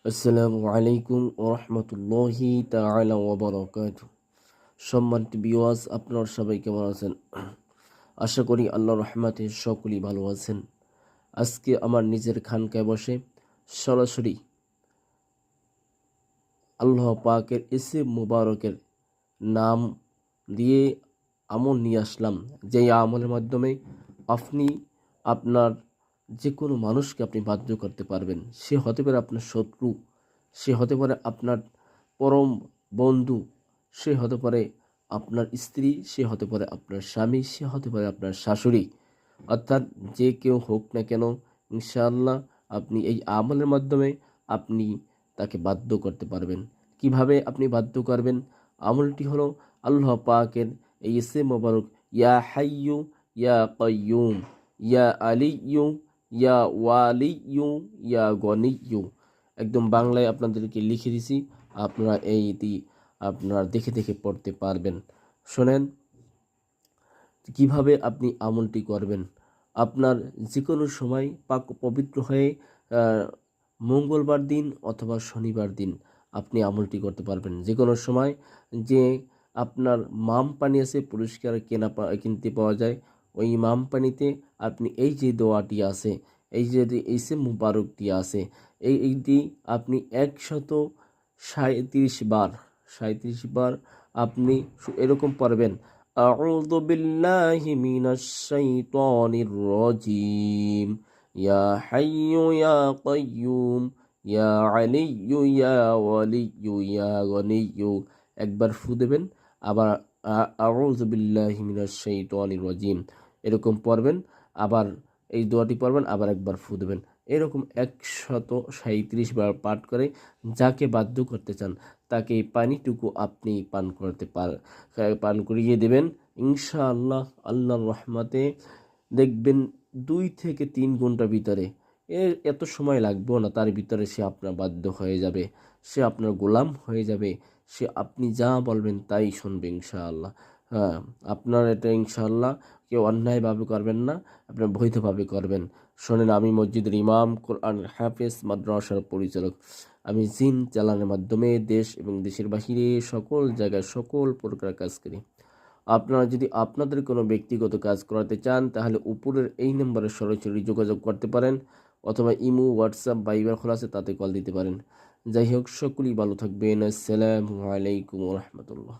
আসসালামু আলাইকুম ওরহমতুল্লাহি তাআলা ওয়া বারাকাতুহু। সম্মানিত ভিউয়ার্স, আপনারা সবাই কেমন আছেন? আশা করি আল্লাহর রহমতে সকলেই ভালো আছেন। আজকে আমার নিজের খানকায় বসে সরাসরি আল্লাহ পাকের ইসম মুবারকের নাম দিয়ে আমল নিয়ে আসলাম, যেই আমলের মাধ্যমে আপনি আপনার যে কোনো মানুষকে আপনি বাধ্য করতে পারবেন। সে হতে পারে আপনার শত্রু, সে হতে পারে আপনার পরম বন্ধু, সে হতে পারে আপনার স্ত্রী, সে হতে পারে আপনার স্বামী, সে হতে পারে আপনার শাশুড়ি। অর্থাৎ যে কেউ হোক না কেন, ইনশাআল্লাহ আপনি এই আমলের মাধ্যমে আপনি তাকে বাধ্য করতে পারবেন। কিভাবে আপনি বাধ্য করবেন? আমলটি হলো আল্লাহ পাকের এই ইসম মোবারক, ইয়া হাইয়ু ইয়া কাইয়ুম, ইয়া আলিয়্যু ইয়া ওয়ালিয়্যু ইয়া গনিয়্যু। একদম বাংলায় আপনাদেরকে লিখে দিছি, আপনারা এইটি আপনারা দেখে দেখে পড়তে পারবেন। শোনেন কিভাবে আপনি আমলটি করবেন। আপনার যে কোনো সময় পাক পবিত্র হয়ে মঙ্গলবার দিন অথবা শনিবার দিন আপনি আমলটি করতে পারবেন। যে কোনো সময় যে আপনার মাম পানি আছে, পরিষ্কার কিনতে পাওয়া যায়, ওই মাম পানিতে আপনি এই যে দোয়াটি আছে, এই যে ইসম মুবারকটি আছে, এইটি আপনি 137 বার আপনি এরকম পড়বেন। আউযু বিল্লাহি মিনাশ শাইতানির রাজিম, ইয়া হাইয়ু ইয়া কাইয়ুম, ইয়া আলিয়্যু ইয়া ওয়ালিয়্যু ইয়া গনিয়্যু। একবার ফু দেবেন, আবার আউযু বিল্লাহি মিনাশ শাইতানির রাজিম এরকম পড়বেন, আবার এই দোয়াটি পড়বেন, আবার একবার ফু দেবেন। এরকম 137 বার পাঠ করে যাকে বাধ্য করতে চান তাকে এই পানিটুকু আপনি পান করিয়ে দেবেন। ইনশাআল্লাহ আল্লাহর রহমতে দেখবেন 2 থেকে 3 ঘন্টা ভিতরে, এত সময় লাগবে না, তার ভিতরে সে আপনার বাধ্য হয়ে যাবে, সে আপনার গোলাম হয়ে যাবে, সে আপনি যা বলবেন তাই শুনবে ইনশাআল্লাহ। হ্যাঁ, আপনার এটা ইনশাআল্লাহ কেউ অন্যায়ভাবে করবেন না, আপনার বৈধভাবে করবেন। শোনেন, আমি মসজিদের ইমাম, কোরআনের হাফেজ, মাদ্রাসার পরিচালক। আমি জিন চালানোর মাধ্যমে দেশ এবং দেশের বাহিরে সকল জায়গায় সকল প্রকার কাজ করি। আপনারা যদি আপনাদের কোনো ব্যক্তিগত কাজ করাতে চান তাহলে উপরের এই নম্বরে সরাসরি যোগাযোগ করতে পারেন, অথবা ইমো, হোয়াটসঅ্যাপ, ভাইবার খোলা আছে, তাতে কল দিতে পারেন। যাই হোক, সকলেই ভালো থাকবেন। আসসালামু আলাইকুম ওয়া রাহমাতুল্লাহ।